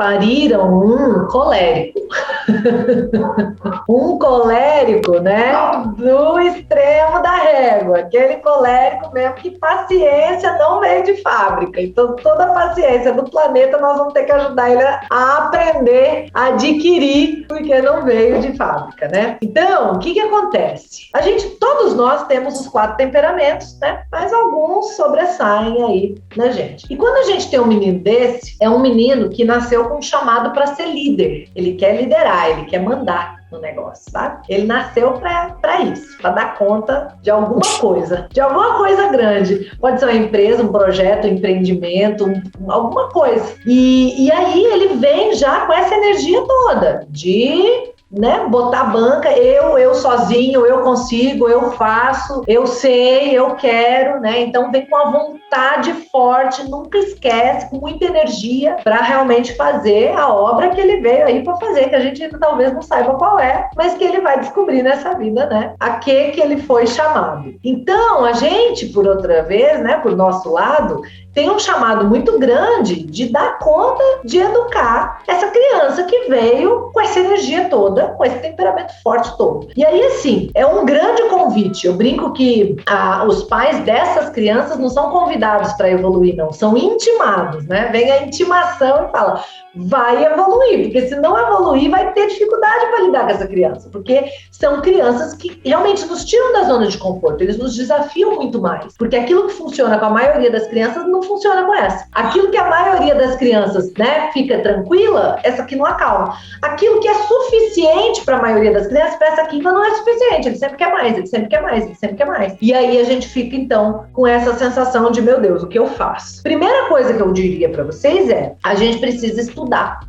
pariram um colérico. Um colérico, né? Do extremo da régua. Aquele colérico mesmo que paciência não veio de fábrica. Então, toda a paciência do planeta nós vamos ter que ajudar ele a aprender, a adquirir, porque não veio de fábrica, né? Então, o que acontece? Todos nós temos os 4 temperamentos, né? Mas alguns sobressaem aí na gente. E quando a gente tem um menino desse, é um menino que nasceu com um chamado para ser líder. Ele quer liderar, ele quer mandar no negócio, sabe? Ele nasceu para isso, para dar conta de alguma coisa grande. Pode ser uma empresa, um projeto, um empreendimento, alguma coisa. E aí ele vem já com essa energia toda de, né, botar a banca, eu sozinho, eu consigo, eu faço, eu sei, eu quero, né? Então vem com a vontade forte, nunca esquece, com muita energia para realmente fazer a obra que ele veio aí para fazer, que a gente talvez não saiba qual é, mas que ele vai descobrir nessa vida, né? A que ele foi chamado. Então a gente, por outra vez, né, por nosso lado, tem um chamado muito grande de dar conta de educar essa criança que veio com essa energia toda, com esse temperamento forte todo. E aí, assim, é um grande convite. Eu brinco que os pais dessas crianças não são convidados para evoluir, não. São intimados, né? Vem a intimação e fala, vai evoluir, porque se não evoluir, vai ter dificuldade para lidar com essa criança, porque são crianças que realmente nos tiram da zona de conforto, eles nos desafiam muito mais, porque aquilo que funciona com a maioria das crianças não funciona com essa. Aquilo que a maioria das crianças, né, fica tranquila, essa aqui não acalma. Aquilo que é suficiente para a maioria das crianças, para essa aqui não é suficiente, ele sempre quer mais, ele sempre quer mais, ele sempre quer mais. E aí a gente fica, então, com essa sensação de, meu Deus, o que eu faço? Primeira coisa que eu diria para vocês é, a gente precisa estudar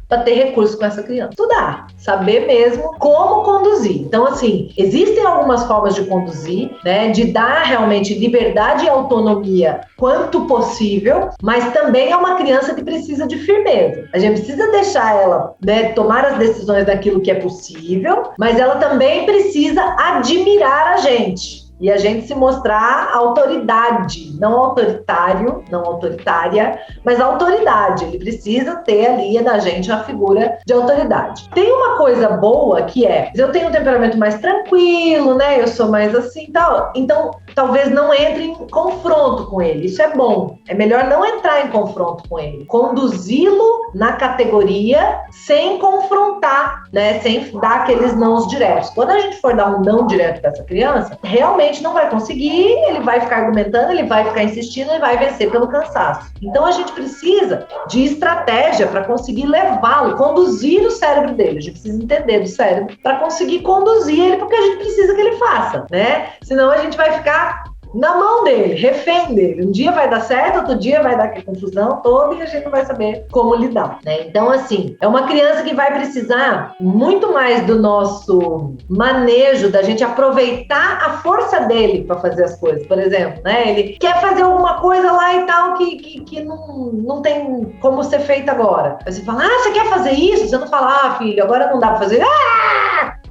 para ter recurso com essa criança. Estudar, saber mesmo como conduzir. Então, assim, existem algumas formas de conduzir, né, de dar realmente liberdade e autonomia quanto possível, mas também é uma criança que precisa de firmeza. A gente precisa deixar ela, né, tomar as decisões daquilo que é possível, mas ela também precisa admirar a gente. E a gente se mostrar autoridade, não autoritário, não autoritária, mas autoridade. Ele precisa ter ali na gente a figura de autoridade. Tem uma coisa boa que é, eu tenho um temperamento mais tranquilo, né? Eu sou mais assim e tal. Então, talvez não entre em confronto com ele. Isso é bom. É melhor não entrar em confronto com ele. Conduzi-lo na categoria sem confrontar, né? Sem dar aqueles nãos diretos. Quando a gente for dar um não direto para essa criança, realmente não vai conseguir, ele vai ficar argumentando, ele vai ficar insistindo, ele vai vencer pelo cansaço. Então a gente precisa de estratégia para conseguir levá-lo, conduzir o cérebro dele. A gente precisa entender do cérebro para conseguir conduzir ele, porque a gente precisa que ele faça, né? Senão a gente vai ficar na mão dele, refém dele. Um dia vai dar certo, outro dia vai dar aquela confusão toda e a gente não vai saber como lidar, né? Então, assim, é uma criança que vai precisar muito mais do nosso manejo, da gente aproveitar a força dele para fazer as coisas. Por exemplo, né? Ele quer fazer alguma coisa lá e tal que não tem como ser feita agora. Aí você fala, você quer fazer isso? Você não fala, filho, agora não dá para fazer.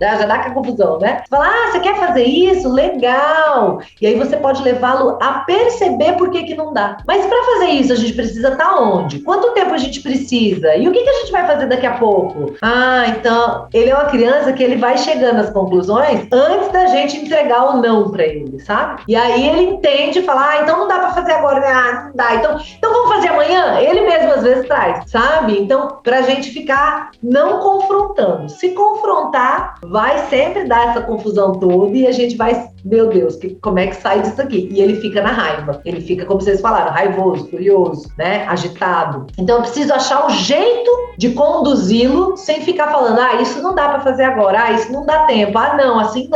Já dá aquela confusão, né? Você fala, você quer fazer isso? Legal! E aí você pode levá-lo a perceber por que não dá. Mas para fazer isso, a gente precisa estar onde? Quanto tempo a gente precisa? E o que a gente vai fazer daqui a pouco? Então, ele é uma criança que ele vai chegando às conclusões antes da gente entregar o não para ele, sabe? E aí ele entende e fala, então não dá para fazer agora, né? Não dá. Então vamos fazer amanhã? Ele mesmo às vezes traz, sabe? Então, pra gente ficar não confrontando. Se confrontar, vai sempre dar essa confusão toda e a gente vai, meu Deus, como é que sai disso aqui? E ele fica na raiva, ele fica, como vocês falaram, raivoso, furioso, né? Agitado. Então eu preciso achar o jeito de conduzi-lo sem ficar falando, isso não dá pra fazer agora, isso não dá tempo, não, assim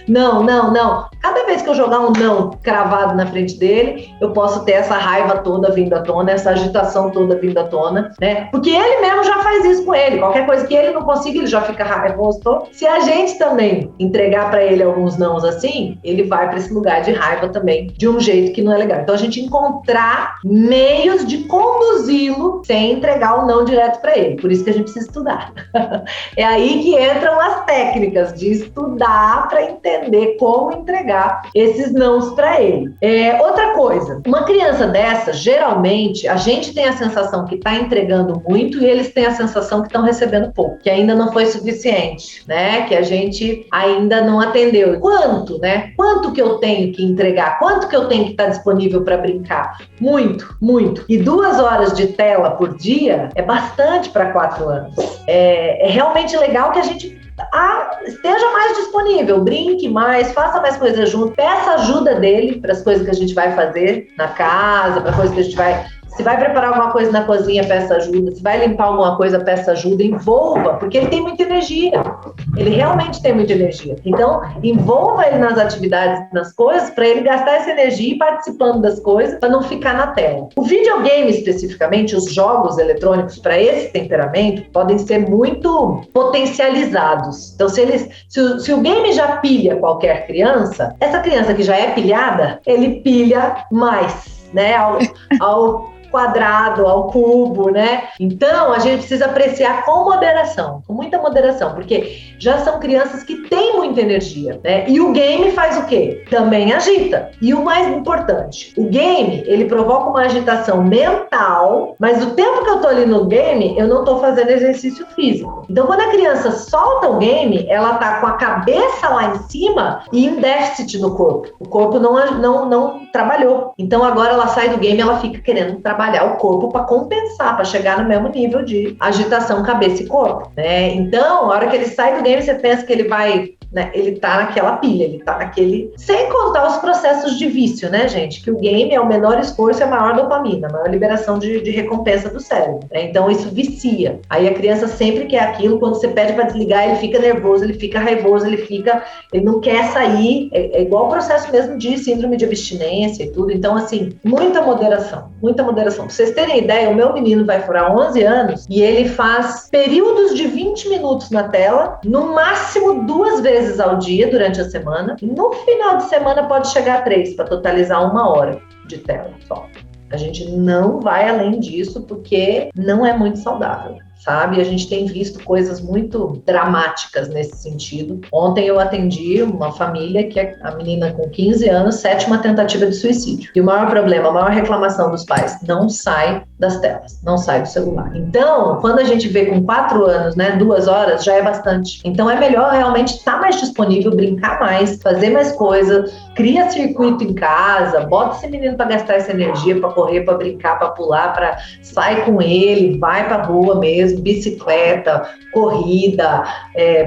não. Cada vez que eu jogar um não cravado na frente dele, eu posso ter essa raiva toda vindo à tona, essa agitação toda vindo à tona, né? Porque ele mesmo já faz isso com ele, qualquer coisa que ele não consiga, ele já fica raivoso todo. Se a gente também entregar para ele alguns nãos assim, ele vai para esse lugar de raiva também, de um jeito que não é legal. Então a gente encontrar meios de conduzi-lo sem entregar o não direto para ele. Por isso que a gente precisa estudar. É aí que entram as técnicas de estudar para entender como entregar esses nãos para ele. Outra coisa, uma criança dessa, geralmente, a gente tem a sensação que está entregando muito e eles têm a sensação que estão recebendo pouco, que ainda não foi suficiente, né? Que a gente ainda não atendeu. Quanto, né? Quanto que eu tenho que entregar? Quanto que eu tenho que estar disponível para brincar? Muito, muito. E 2 horas de tela por dia é bastante para 4 anos. É realmente legal que a gente esteja mais disponível, brinque mais, faça mais coisas junto, peça ajuda dele para as coisas que a gente vai fazer na casa, para coisas que a gente vai... Se vai preparar alguma coisa na cozinha, peça ajuda. Se vai limpar alguma coisa, peça ajuda. Envolva, porque ele tem muita energia. Ele realmente tem muita energia. Então, envolva ele nas atividades, nas coisas, para ele gastar essa energia e ir participando das coisas, para não ficar na tela. O videogame, especificamente, os jogos eletrônicos para esse temperamento, podem ser muito potencializados. Então, se o game já pilha qualquer criança, essa criança que já é pilhada, ele pilha mais, né? Ao quadrado, ao cubo, né? Então, a gente precisa apreciar com moderação, com muita moderação, porque já são crianças que têm muita energia, né? E o game faz o quê? Também agita. E o mais importante, o game, ele provoca uma agitação mental, mas o tempo que eu tô ali no game, eu não tô fazendo exercício físico. Então, quando a criança solta o game, ela tá com a cabeça lá em cima e em déficit no corpo. O corpo não trabalhou. Então, agora ela sai do game, ela fica querendo trabalhar o corpo para compensar, para chegar no mesmo nível de agitação cabeça e corpo, né? Então, a hora que ele sai do game, você pensa que ele vai, né? Ele tá naquela pilha, ele tá naquele... Sem contar os processos de vício, né, gente? Que o game é o menor esforço e a maior dopamina, a maior liberação de recompensa do cérebro, né? Então, isso vicia. Aí a criança sempre quer aquilo, quando você pede para desligar, ele fica nervoso, ele fica raivoso, ele não quer sair. É igual o processo mesmo de síndrome de abstinência e tudo. Então, assim, muita moderação, muita moderação. Pra vocês terem ideia, o meu menino vai furar 11 anos e ele faz períodos de 20 minutos na tela, no máximo 2 vezes ao dia durante a semana. No final de semana pode chegar a 3, para totalizar 1 hora de tela só. A gente não vai além disso porque não é muito saudável, sabe? A gente tem visto coisas muito dramáticas nesse sentido. Ontem eu atendi uma família que é a menina com 15 anos, 7ª tentativa de suicídio. E o maior problema, a maior reclamação dos pais, não sai das telas, não sai do celular. Então, quando a gente vê com 4 anos, né, 2 horas, já é bastante. Então é melhor realmente estar mais disponível, brincar mais, fazer mais coisa, cria circuito em casa, bota esse menino para gastar essa energia, para correr, para brincar, para pular, para sair com ele, vai para rua mesmo, bicicleta, corrida,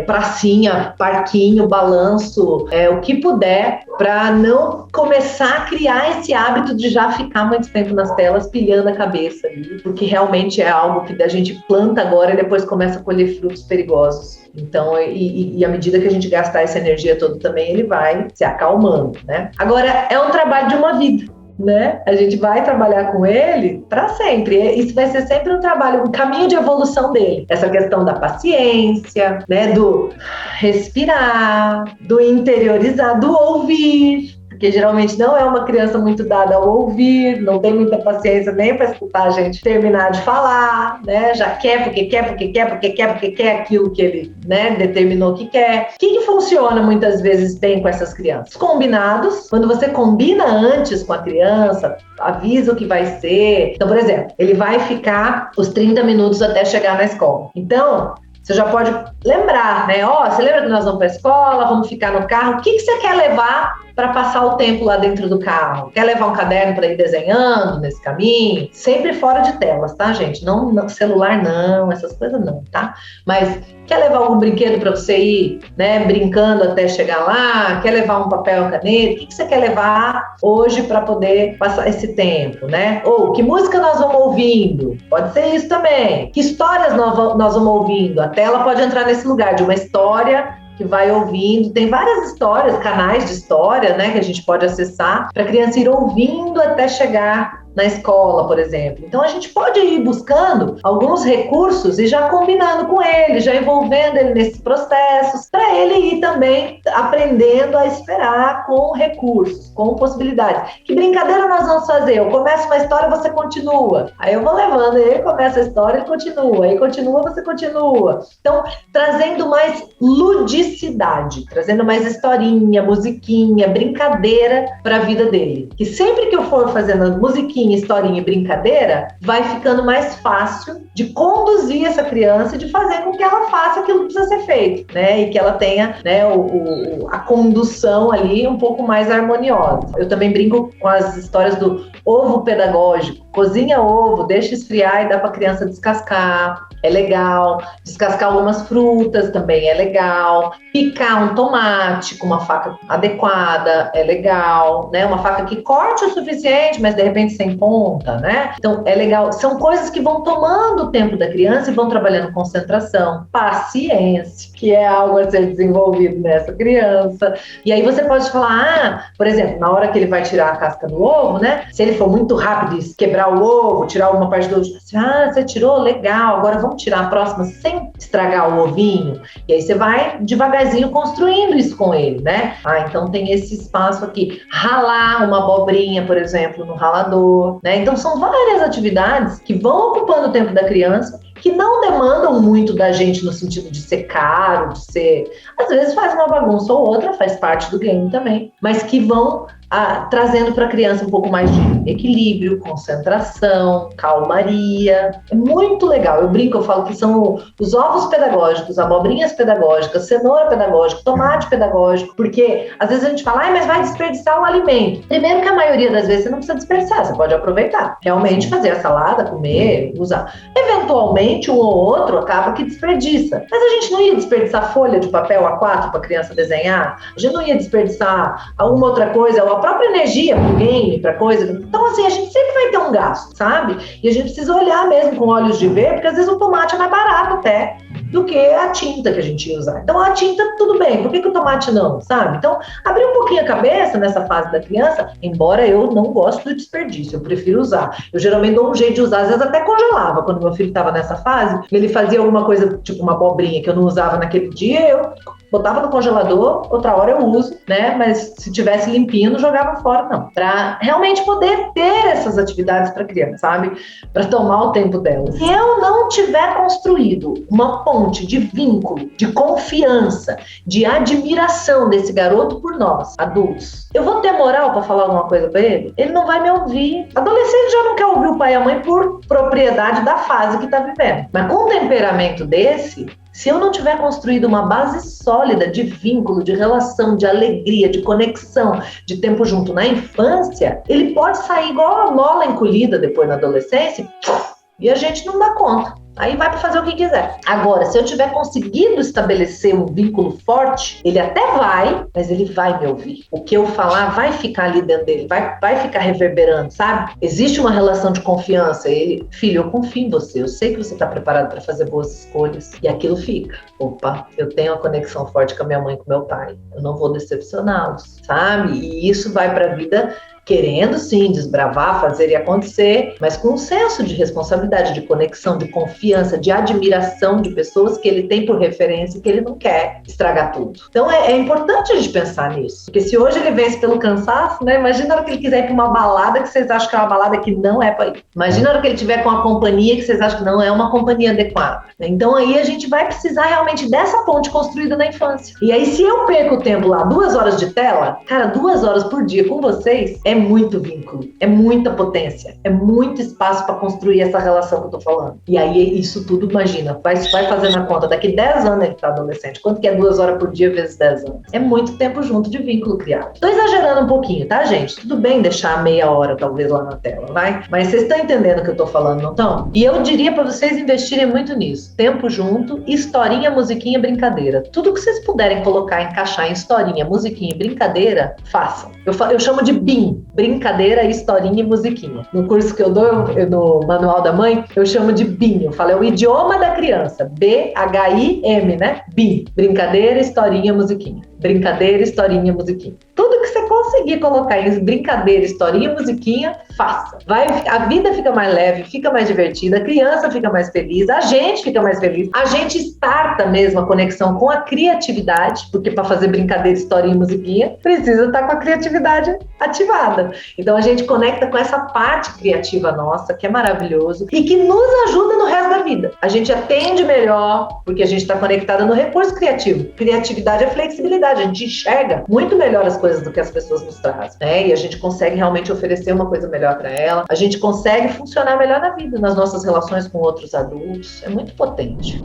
pracinha, parquinho, balanço, o que puder, para não começar a criar esse hábito de já ficar muito tempo nas telas pilhando a cabeça ali, porque realmente é algo que a gente planta agora e depois começa a colher frutos perigosos. Então, e à medida que a gente gastar essa energia toda também, ele vai se acalmando, né? Agora, é um trabalho de uma vida, né? A gente vai trabalhar com ele para sempre. Isso vai ser sempre um trabalho, um caminho de evolução dele. Essa questão da paciência, né? Do respirar, do interiorizar, do ouvir. Porque geralmente não é uma criança muito dada ao ouvir, não tem muita paciência nem para escutar a gente terminar de falar, né? Já quer porque quer aquilo que ele, né, determinou que quer. O que funciona muitas vezes bem com essas crianças? Combinados. Quando você combina antes com a criança, avisa o que vai ser. Então, por exemplo, ele vai ficar os 30 minutos até chegar na escola. Então, você já pode lembrar, né? Você lembra que nós vamos para a escola, vamos ficar no carro? O que você quer levar para passar o tempo lá dentro do carro? Quer levar um caderno para ir desenhando nesse caminho? Sempre fora de telas, tá, gente? Não celular não, essas coisas não, tá? Mas quer levar algum brinquedo para você ir, né, brincando até chegar lá? Quer levar um papel e caneta? O que você quer levar hoje para poder passar esse tempo, né? Ou que música nós vamos ouvindo? Pode ser isso também. Que histórias nós vamos ouvindo? A tela pode entrar nesse lugar de uma história que vai ouvindo. Tem várias histórias, canais de história, né, que a gente pode acessar para a criança ir ouvindo até chegar na escola, por exemplo. Então a gente pode ir buscando alguns recursos e já combinando com ele, já envolvendo ele nesses processos, para ele ir também aprendendo a esperar com recursos, com possibilidades. Que brincadeira nós vamos fazer? Eu começo uma história, você continua. Aí eu vou levando, ele começa a história, ele continua. Aí continua, você continua. Então, trazendo mais ludicidade, trazendo mais historinha, musiquinha, brincadeira para a vida dele. Que sempre que eu for fazendo musiquinha, historinha e brincadeira, vai ficando mais fácil de conduzir essa criança e de fazer com que ela faça aquilo que precisa ser feito, né? E que ela tenha, né, a condução ali um pouco mais harmoniosa. Eu também brinco com as histórias do ovo pedagógico. Cozinha ovo, deixa esfriar e dá para a criança descascar. É legal. Descascar algumas frutas também é legal. Picar um tomate com uma faca adequada é legal, né? Uma faca que corte o suficiente, mas de repente sem ponta, né? Então é legal. São coisas que vão tomando o tempo da criança e vão trabalhando concentração, paciência, que é algo a ser desenvolvido nessa criança. E aí você pode falar, por exemplo, na hora que ele vai tirar a casca do ovo, né? Se ele for muito rápido e quebrar o ovo, tirar alguma parte do ovo, você tirou, legal, agora vamos tirar a próxima sem estragar o ovinho. E aí você vai devagarzinho construindo isso com ele, né? Então tem esse espaço aqui. Ralar uma abobrinha, por exemplo, no ralador, né? Então são várias atividades que vão ocupando o tempo da criança, que não demandam muito da gente no sentido de ser caro, de ser... Às vezes faz uma bagunça ou outra, faz parte do game também, mas que vão trazendo para a criança um pouco mais de equilíbrio, concentração, calmaria. É muito legal. Eu brinco, eu falo que são os ovos pedagógicos, abobrinhas pedagógicas, cenoura pedagógica, tomate pedagógico, porque às vezes a gente fala, mas vai desperdiçar o alimento. Primeiro que a maioria das vezes você não precisa desperdiçar, você pode aproveitar. Realmente fazer a salada, comer, usar. Eventualmente, um ou outro acaba que desperdiça. Mas a gente não ia desperdiçar folha de papel A4 para a criança desenhar? A gente não ia desperdiçar alguma outra coisa, a própria energia para o game, para coisa. Então, assim, a gente sempre vai ter um gasto, sabe? E a gente precisa olhar mesmo com olhos de ver, porque às vezes o tomate é mais barato até do que a tinta que a gente ia usar. Então, a tinta, tudo bem, por que o tomate não, sabe? Então, abrir um pouquinho a cabeça nessa fase da criança, embora eu não gosto do desperdício, eu prefiro usar. Eu geralmente dou um jeito de usar, às vezes até congelava. Quando meu filho estava nessa fase, ele fazia alguma coisa, tipo uma abobrinha que eu não usava naquele dia, eu botava no congelador, outra hora eu uso, né? Mas se tivesse limpinho, não jogava fora, não. Para realmente poder ter essas atividades para criança, sabe? Para tomar o tempo delas. Se eu não tiver construído uma ponte de vínculo, de confiança, de admiração desse garoto por nós, adultos, eu vou ter moral para falar alguma coisa para ele? Ele não vai me ouvir. Adolescente já não quer ouvir o pai e a mãe por propriedade da fase que tá vivendo. Mas com um temperamento desse, se eu não tiver construído uma base sólida de vínculo, de relação, de alegria, de conexão, de tempo junto na infância, ele pode sair igual a mola encolhida depois na adolescência e a gente não dá conta. Aí vai para fazer o que quiser. Agora, se eu tiver conseguido estabelecer um vínculo forte, ele até vai, mas ele vai me ouvir. O que eu falar vai ficar ali dentro dele, vai ficar reverberando, sabe? Existe uma relação de confiança. Ele, filho, eu confio em você, eu sei que você está preparado para fazer boas escolhas. E aquilo fica. Opa, eu tenho uma conexão forte com a minha mãe e com meu pai. Eu não vou decepcioná-los, sabe? E isso vai para a vida querendo sim desbravar, fazer e acontecer, mas com um senso de responsabilidade, de conexão, de confiança, de admiração de pessoas que ele tem por referência e que ele não quer estragar tudo. Então é importante a gente pensar nisso, porque se hoje ele vence pelo cansaço, né? Imagina a hora que ele quiser ir para uma balada que vocês acham que é uma balada que não é para ir. Imagina a hora que ele tiver com uma companhia que vocês acham que não é uma companhia adequada. Então aí a gente vai precisar realmente dessa ponte construída na infância. E aí se eu perco o tempo lá, 2 horas de tela, cara, 2 horas por dia com vocês, é muito vínculo, é muita potência, é muito espaço para construir essa relação que eu tô falando. E aí isso tudo, imagina, vai fazendo a conta, daqui 10 anos ele tá adolescente, quanto que é 2 horas por dia vezes 10 anos? É muito tempo junto de vínculo criado. Tô exagerando um pouquinho, tá, gente? Tudo bem deixar meia hora talvez lá na tela, vai? Mas vocês estão entendendo o que eu tô falando, não estão? E eu diria para vocês investirem muito nisso. Tempo junto, historinha, musiquinha, brincadeira. Tudo que vocês puderem colocar, encaixar em historinha, musiquinha e brincadeira, façam. Eu chamo de BIM, brincadeira, historinha e musiquinha. No curso que eu dou, no Manual da Mãe, eu chamo de BIM. Eu falo, é o idioma da criança. B-H-I-M, né? BIM. Brincadeira, historinha, musiquinha. Brincadeira, historinha, musiquinha. Tudo que você conseguir conseguir colocar em brincadeira, historinha, musiquinha, faça. A vida fica mais leve, fica mais divertida, a criança fica mais feliz, a gente fica mais feliz, a gente starta mesmo a conexão com a criatividade, porque para fazer brincadeira, historinha e musiquinha, precisa estar com a criatividade ativada. Então a gente conecta com essa parte criativa nossa, que é maravilhoso, e que nos ajuda no resto da vida. A gente atende melhor, porque a gente está conectada no recurso criativo. Criatividade é flexibilidade, a gente enxerga muito melhor as coisas do que as pessoas nos trazem, né? E a gente consegue realmente oferecer uma coisa melhor para ela, a gente consegue funcionar melhor na vida, nas nossas relações com outros adultos. É muito potente.